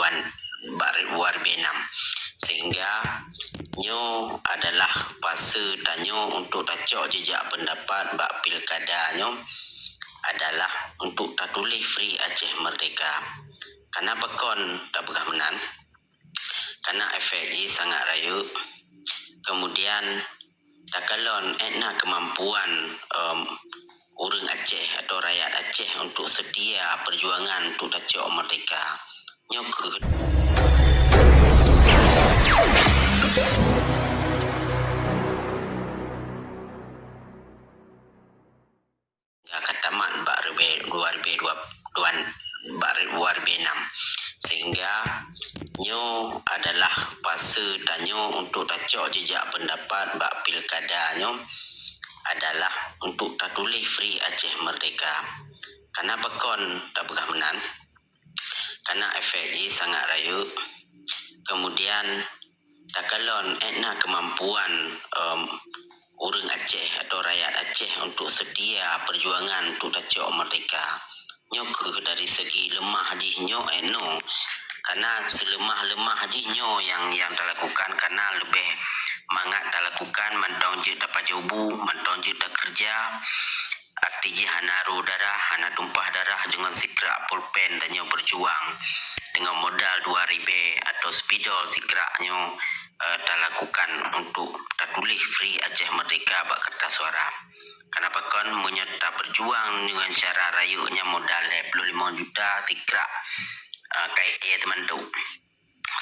Tuan War B6, sehingga nyo adalah fasa tanyo untuk tacok jejak pendapat bak pilkada nyo adalah untuk tak tulis Free Aceh Merdeka. Karena pekon tak pegah menan, karena efek ji sangat rayu. Kemudian tak kalon etna kemampuan orang Aceh atau rakyat Aceh untuk sedia perjuangan untuk tacok merdeka. Nyok katamat War B6, sehingga nyo adalah fasa tanyo untuk tacok jejak pendapat bak pilkada nyo adalah untuk tak tulis Free Aceh Merdeka. Karena pekon tak pegah menan, karena efek ji sangat rayu. Kemudian tak kalon etna kemampuan orang Aceh atau rakyat Aceh untuk sedia perjuangan untuk tacok merdeka. Nyok dari segi lemah ji nyo eno, karena selemah-lemah ji nyo yang tak lakukan, karena lebih mangat tak lakukan mantau je dapat jobu, mantau je tak kerja. Arti je hana ru darah, hana tumpah darah dengan sikrak pulpen dan nyo berjuang dengan modal 2 ribe atau spidol sikrak nyo tak lakukan untuk tak tulis Free Aceh Merdeka bak kertas suara. Kenapa kon menyerta berjuang dengan cara rayunya modal 25 juta sikrak kaya teman tu,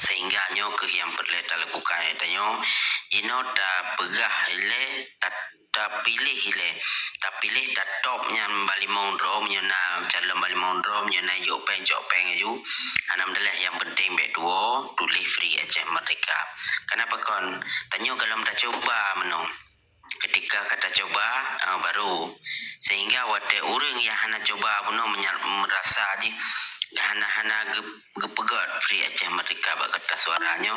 sehingga nyo ke yang perlu tak lakukan nyo ino tak pegah ile tak pilih tak top yang bali mondro menyena calon bali mondro menyena jok peng ju. Alhamdulillah yang penting bet duo tulis Free Aceh Merdeka. Kenapa kon tanyo kalau tak coba menong, ketika kata coba baru, sehingga wate orang yang hana coba puno merasa je hana gepegat Free Aceh Merdeka bak kertas suaranya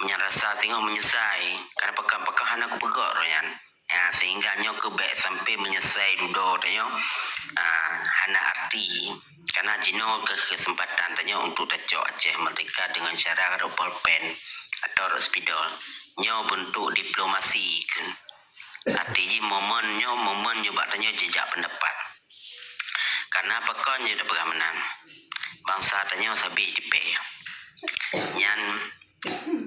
menyerasa sehingga menyesai karena pekan-pekan hana gepegat royan. Sehingga nyo kebek sampai menyesai dudo tanyo hana arti, karena jino kesempatan tanyo untuk tacok Aceh Merdeka dengan cara pulpen atau spidol nyo bentuk diplomasi kan. Arti momen nyo bak tanyo jejak pendapat. Karena pekon je dak peramenan. Bangsa tanyo sabi dipe. Nyan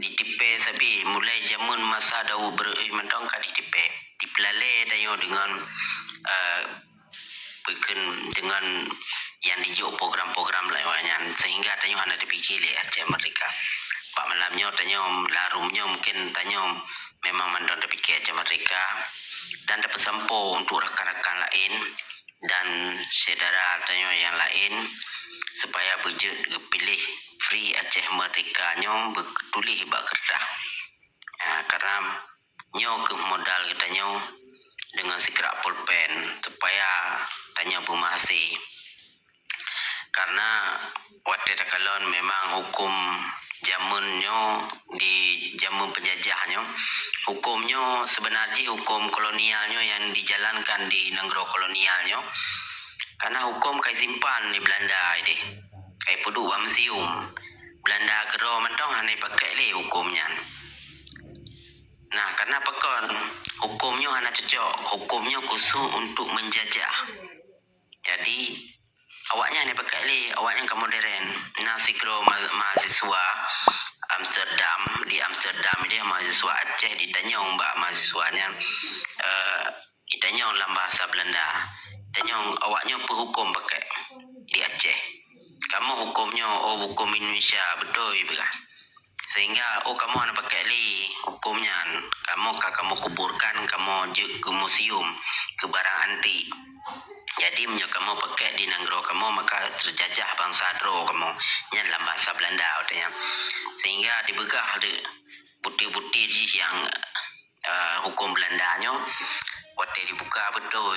ditipe sabi mulai zaman masa dau mentong kali dipe. Dipelale tanyo dengan dengan yang dijuk program-program lainnya, sehingga tanyo hana dipikir le Aceh Merdeka. Pak malamnya tanyo larumnya mungkin tanyo memang mandang terfikir Aceh Merdeka dan dapat sampo untuk rakan-rakan lain dan saudara tanyo yang lain supaya bejut pilih Free Aceh Merdeka nyo bertulis bak kertas. Karena nyo ke modal kita nyo dengan sikrak pulpen supaya tanyo bermahasi. Karena waktu takalon memang hukum zamannya di zaman penjajahnya, hukumnya sebenarnya hukum kolonialnya yang dijalankan di negara kolonialnya. Karena hukum kai simpan di Belanda ini, kai peduk museum Belanda gero mentong hanya pakai le hukumnya. Nah, karena pekon hukumnya hanya cocok, hukumnya khusus untuk menjajah. Jadi awaknya hanya pakai le, awaknya ke modern. Nah, sikro mahasiswa di Amsterdam dia mahasiswa Aceh ditanya mbak mahasiswanya ditanya dalam bahasa Belanda. Tanya awaknya berhukum pakai di Aceh. Kamu hukumnya hukum Indonesia betul bukan? Sehingga kamu hanya pakai li hukumnya. Kamu kuburkan, kamu ke museum, ke barang antik. Jadi kamu pakai di negara kamu maka terjajah bangsa dro kamu yang dalam bahasa Belanda katanya. Sehingga dibegah de bukti-bukti yang hukum Belandanya waktu dibuka betul.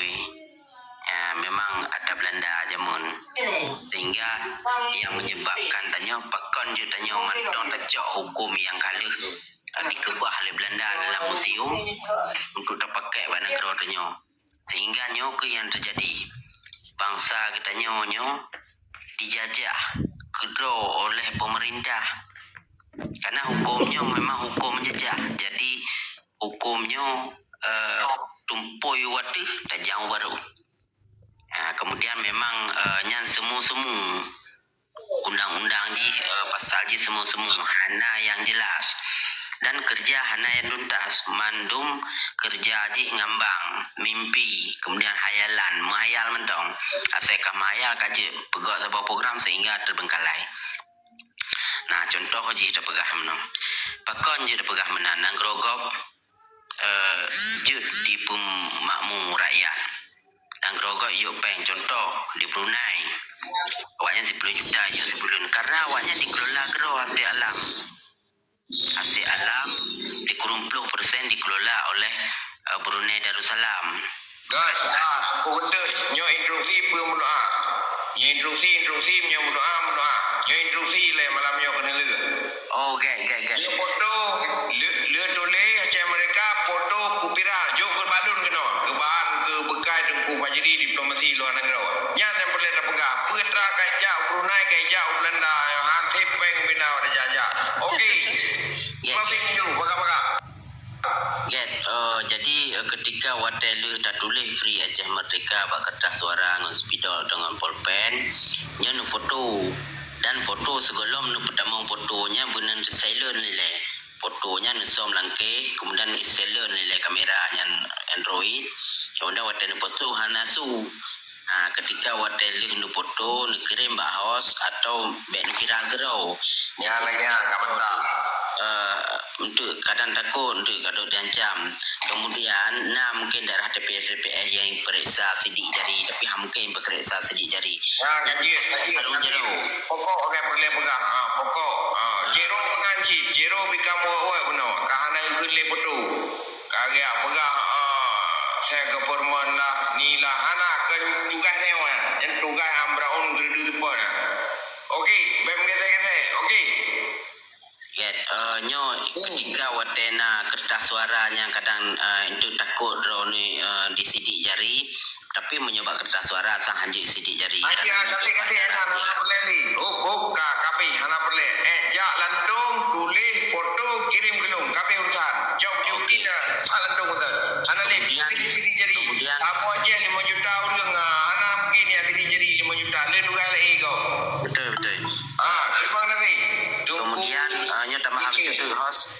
Memang ada Belanda zaman, sehingga yang menyebabkan tanya pakon je tanya mantong tacok hukum yang kalah dikebah oleh Belanda dalam museum untuk terpakai pada negara tanya. Sehingga nyo ke yang terjadi bangsa kita nyo dijajah didraw oleh pemerintah. Karena hukumnya memang hukum jejak. Jadi hukumnya tumpoi watu dan jauh baru. Kemudian memang nyan semu-semu undang-undang di pasal di semu-semu hana yang jelas. Dan kerja hana yang tuntas, mandum kerja di ngambang, mimpi, kemudian hayalan, menghayal mentong. Asalkan menghayal kaje pegawai sebuah program sehingga terbengkalai. Nah, contoh je dah pegah menong. Pakon je dah pegah menan nang grogop jut di makmur rakyat. Nang grogop yuk peng contoh di Brunei. Awaknya 10 juta je sebulan karena awaknya dikelola gero hasil alam. Hasil alam di 40% dikelola oleh Brunei Darussalam. Guys, aku betul nyo instruksi pemuda. Instruksi nyo muda. Nyo instruksi le malam nyo kena le. Oh, gak. Nyo foto le toleh acah mereka foto kupira jok ke balun kena. Ke bahan ke bekai tengku majlis diplomasi luar negara. Nyan yang perlu dah pegah. Petra kai jau Brunei kai jau Belanda han peng bina ada jajak. Okey. Closing you baga-baga. Jadi ketika watelu dah tulis free Aceh Merdeka bak kertas suara dengan spidol dengan pulpen nya nu foto dan foto segolom nu pertama fotonya benar silent nilai fotonya nu som langke kemudian silent nilai kamera yang Android kemudian watelu foto hanasu ketika watelu nu foto nu kirim bak host atau bek viral gerau Ya lagi kapan untuk kadang takut untuk kadang diancam. Kemudian mungkin darah TPS yang periksa sidik jari tapi mungkin periksa sidik jari. Ya gaji. Pokok orang boleh pegang. Pokok. Jero mengaji, jero become what benar. Kahana gele betul. Kagak pegang. Saya ke permon lah ni lah hana kan tugas ni wan. Yang tugas ambraun gerdu depan. Okey, bem kata. Okey. Ketika watena kertas suara yang kadang itu takut drone di sidik jari tapi menyebab kertas suara sang hanjik sidik jari. Kasih hana boleh ni. Kapi hana boleh. Jak lantung tulis foto kirim gelung kapi urusan. Jom kita lantung betul. Hana le sidik jari. Apa aja 5 juta orang hana mungkin ya sidik jari 5 juta. Le dua lagi kau. Betul. Terima kasih. Kemudian nyata maaf itu host.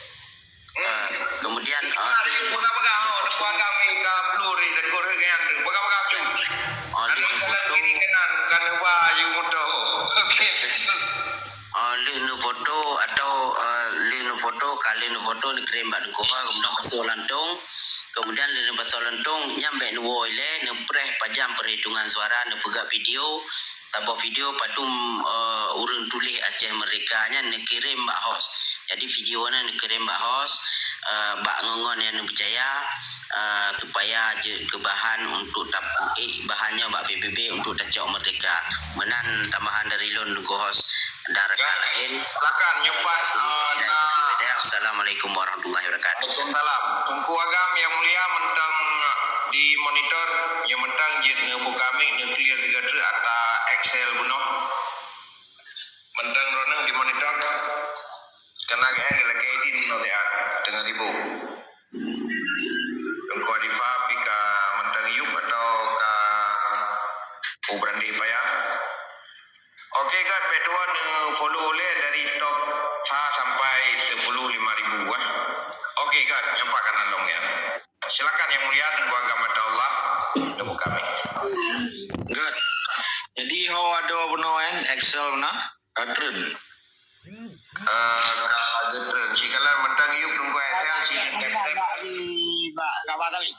Kemudian pegang kami ka blur di dekor kan pegang tu. Ada foto kenan kan wahyu foto. Okey. Linu foto atau linu foto kali nu foto dikirim bak koha kemudian pasal lantung. Kemudian linu pasal lantung nyampe nu wole nu preh pajam perhitungan suara nu pegak video. Tabah video padum urang tulis Aceh Merdeka nya dikirim bak host. Jadi video na dikirim bak host bak ngongon yang percaya supaya je kebahan untuk bahannya bak PBB untuk Aceh Merdeka. Menan tambahan dari lon go host dan rekan lain. Silakan nyepat. Assalamualaikum warahmatullahi wabarakatuh. Waalaikumsalam. Tungku agam yang mulia mentang di monitor yang mentang jet ngebu kami nuklir 3 atau Excel bunuh. Mentang roneng di monitor. Kena gaya lagi edit nosiat dengan ribu. Tungku Arifah pika mentang yuk atau ka Ubrandi payah. Okey kan petuan follow oleh dari top sampai 10.500 Okey kan nyampak kanan long ya. Silakan yang mulia dan agama Allah temu kami. Good. Jadi how ada benar Excel benar? Katren. Katren. Si kalau mentang yuk tunggu Excel si. Ba, kabar tapi.